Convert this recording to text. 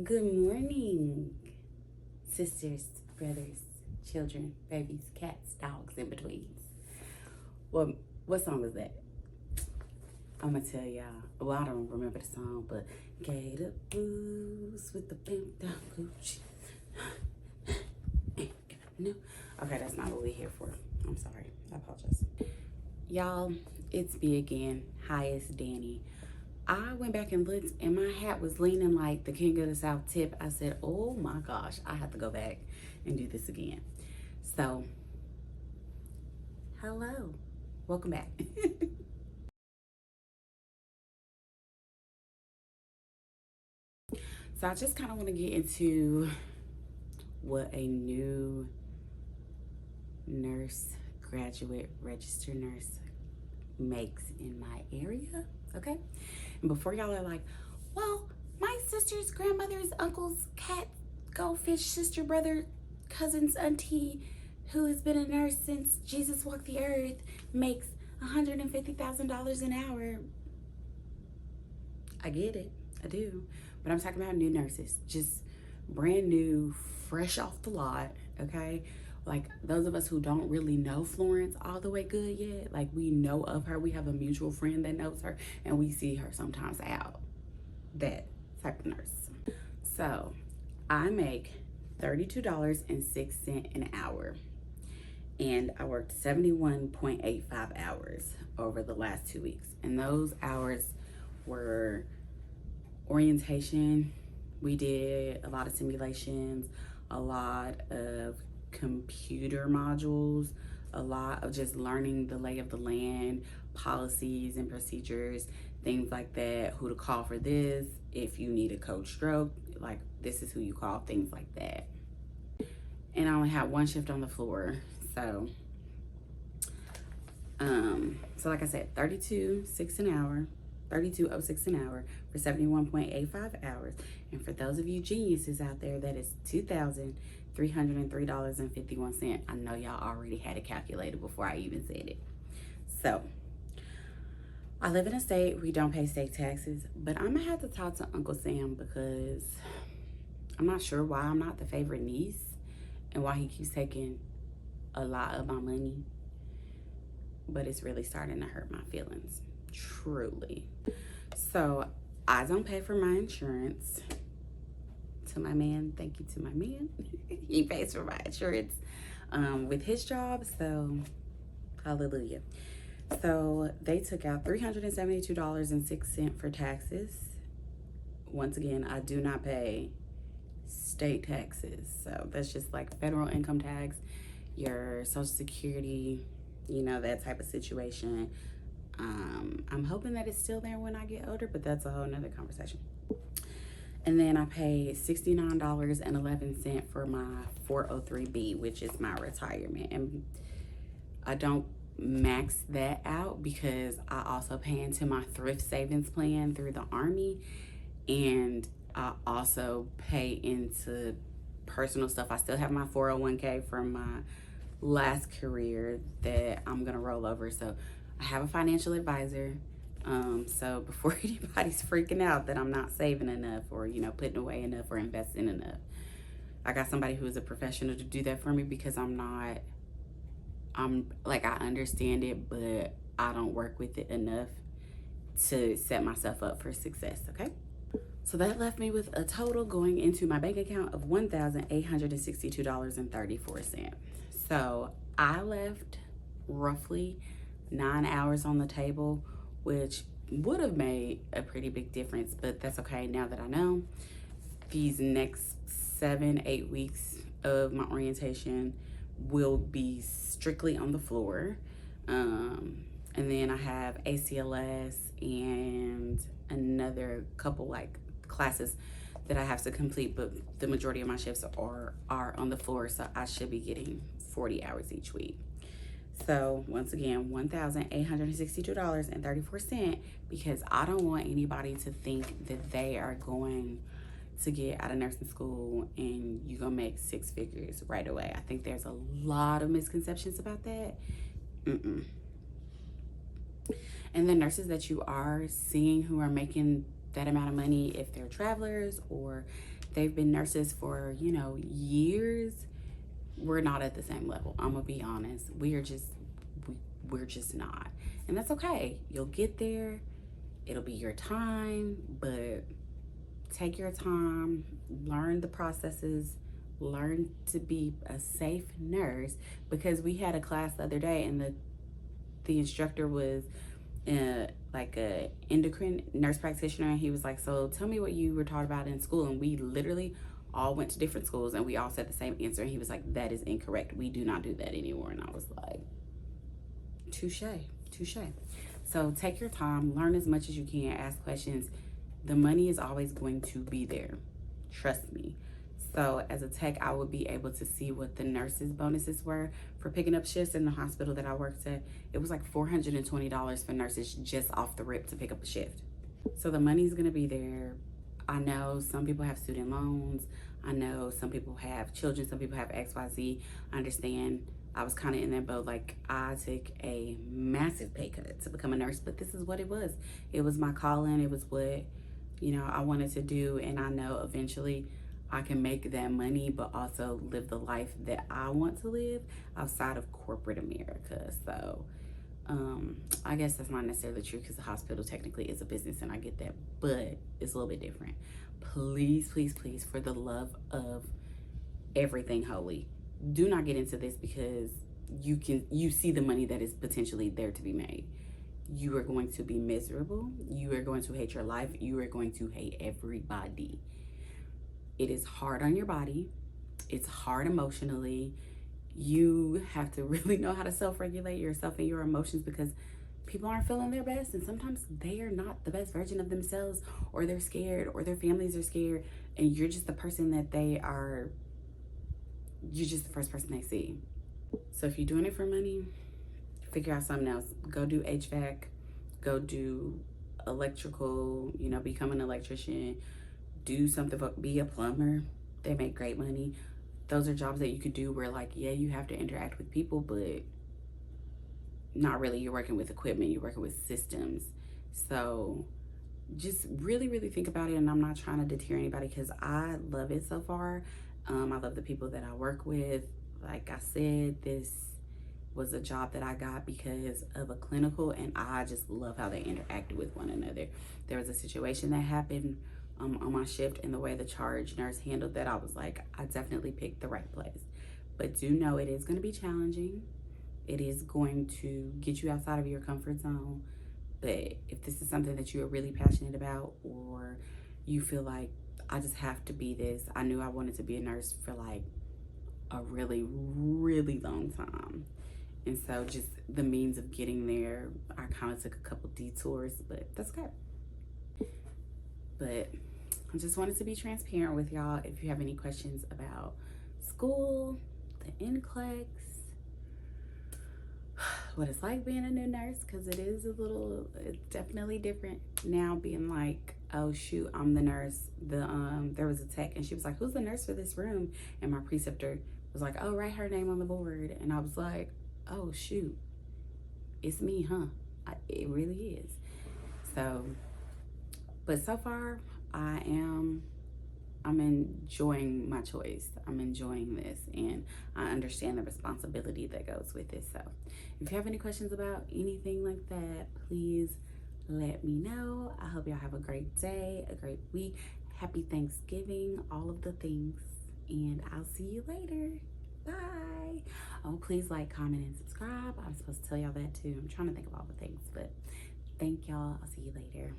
Good morning, sisters, brothers, children, babies, cats, dogs, in betweens. What song was that? I'm gonna tell y'all. Well, I don't remember the song, but Gator Boots with the pimp down Gucci. No. Okay, that's not what we're here for. I'm sorry. I apologize. Y'all, it's me again. Hi, it's Danny. I went back and looked, and my hat was leaning like the King of the South tip. I said, oh my gosh, I have to go back and do this again. So, hello. Welcome back. So, I just kind of want to get into what a new nurse, graduate, registered nurse makes in my area, okay? And before y'all are like, well, my sister's grandmother's uncle's cat, goldfish, sister, brother, cousin's auntie, who has been a nurse since Jesus walked the earth, makes $150,000 an hour. I get it, I do. But I'm talking about new nurses, just brand new, fresh off the lot, okay? Like those of us who don't really know Florence all the way good yet, like we know of her, we have a mutual friend that knows her, and we see her sometimes out. That type of nurse. So I make $32.06 an hour, and I worked 71.85 hours over the last 2 weeks. And those hours were orientation. We did a lot of simulations, a lot of computer modules, a lot of just learning the lay of the land, policies and procedures, things like that, who to call for this, if you need a code stroke, like this is who you call, things like that. And I only had one shift on the floor. So like I said, 32.06 an hour, 32.06 an hour for 71.85 hours. And for those of you geniuses out there, that is $2,303.51. I know y'all already had it calculated before I even said it. So I live in a state we don't pay state taxes, but I'm gonna have to talk to Uncle Sam because I'm not sure why I'm not the favorite niece and why he keeps taking a lot of my money, but it's really starting to hurt my feelings, truly. So I don't pay for my insurance. To my man, thank you to my man. He pays for my insurance with his job, so hallelujah. So they took out $372.06 for taxes. Once again, I do not pay state taxes, so that's just like federal income tax, your Social Security, you know, that type of situation. I'm hoping that it's still there when I get older, but that's a whole nother conversation. And then I paid $69.11 for my 403B, which is my retirement. And I don't max that out because I also pay into my thrift savings plan through the Army. And I also pay into personal stuff. I still have my 401k from my last career that I'm gonna roll over. So I have a financial advisor. So before anybody's freaking out that I'm not saving enough or, you know, putting away enough or investing enough, I got somebody who is a professional to do that for me because I'm like, I understand it, but I don't work with it enough to set myself up for success, okay? So that left me with a total going into my bank account of $1,862.34. So I left roughly 9 hours on the table, which would have made a pretty big difference, but that's okay now that I know. These next 7-8 weeks of my orientation will be strictly on the floor. And then I have ACLS and another couple like classes that I have to complete, but the majority of my shifts are on the floor, so I should be getting 40 hours each week. So once again, $1,862.34, because I don't want anybody to think that they are going to get out of nursing school and you're gonna make 6 figures right away. I think there's a lot of misconceptions about that. And the nurses that you are seeing who are making that amount of money, if they're travelers or they've been nurses for, you know, years, we're not at the same level. I'm gonna be honest. We're just not. And that's okay. You'll get there. It'll be your time, but take your time, learn the processes, learn to be a safe nurse, because we had a class the other day and the instructor was like a endocrine nurse practitioner, and he was like, so tell me what you were taught about in school. And we literally all went to different schools and we all said the same answer, and he was like, that is incorrect, we do not do that anymore. And I was like, touche. So take your time, learn as much as you can, ask questions. The money is always going to be there, trust me. So as a tech, I would be able to see what the nurses' bonuses were for picking up shifts in the hospital that I worked at. It was like $420 for nurses just off the rip to pick up a shift. So the money's gonna be there. I know some people have student loans. I know some people have children, some people have XYZ. I understand. I was kind of in that boat. Like, I took a massive pay cut to become a nurse, but this is what it was. It was my calling. It was what, you know, I wanted to do. And I know eventually I can make that money, but also live the life that I want to live outside of corporate America. So I guess that's not necessarily true, because the hospital technically is a business, and I get that, but it's a little bit different. Please, please, please, for the love of everything holy, do not get into this because you see the money that is potentially there to be made. You are going to be miserable. You are going to hate your life. You are going to hate everybody. It is hard on your body. It's hard emotionally. You have to really know how to self-regulate yourself and your emotions, because people aren't feeling their best, and sometimes they are not the best version of themselves, or they're scared, or their families are scared, and you're just the person that you're just the first person they see. So if you're doing it for money, figure out something else. Go do HVAC, go do electrical, you know, become an electrician, do something, be a plumber. They make great money. Those are jobs that you could do where, like, yeah, you have to interact with people, but not really. You're working with equipment, you're working with systems. So just really, really think about it. And I'm not trying to deter anybody, because I love it so far. I love the people that I work with. Like I said, this was a job that I got because of a clinical, and I just love how they interacted with one another. There was a situation that happened on my shift, and the way the charge nurse handled that, I was like, I definitely picked the right place. But do know it is going to be challenging. It is going to get you outside of your comfort zone. But if this is something that you are really passionate about, or you feel like, I just have to be this. I knew I wanted to be a nurse for like a really, really long time. And so just the means of getting there, I kind of took a couple detours, but that's good. But I just wanted to be transparent with y'all. If you have any questions about school, the NCLEX, what it's like being a new nurse, because it's definitely different now being like, oh shoot, I'm the nurse. There was a tech, and she was like, who's the nurse for this room? And my preceptor was like, oh, write her name on the board. And I was like, oh shoot, it's me, huh? It really is. So, but so far I'm enjoying my choice. I'm enjoying this, and I understand the responsibility that goes with it. So if you have any questions about anything like that, please let me know. I hope y'all have a great day, a great week. Happy Thanksgiving, all of the things, and I'll see you later. Bye. Oh, please like, comment, and subscribe. I was supposed to tell y'all that too. I'm trying to think of all the things, but thank y'all. I'll see you later.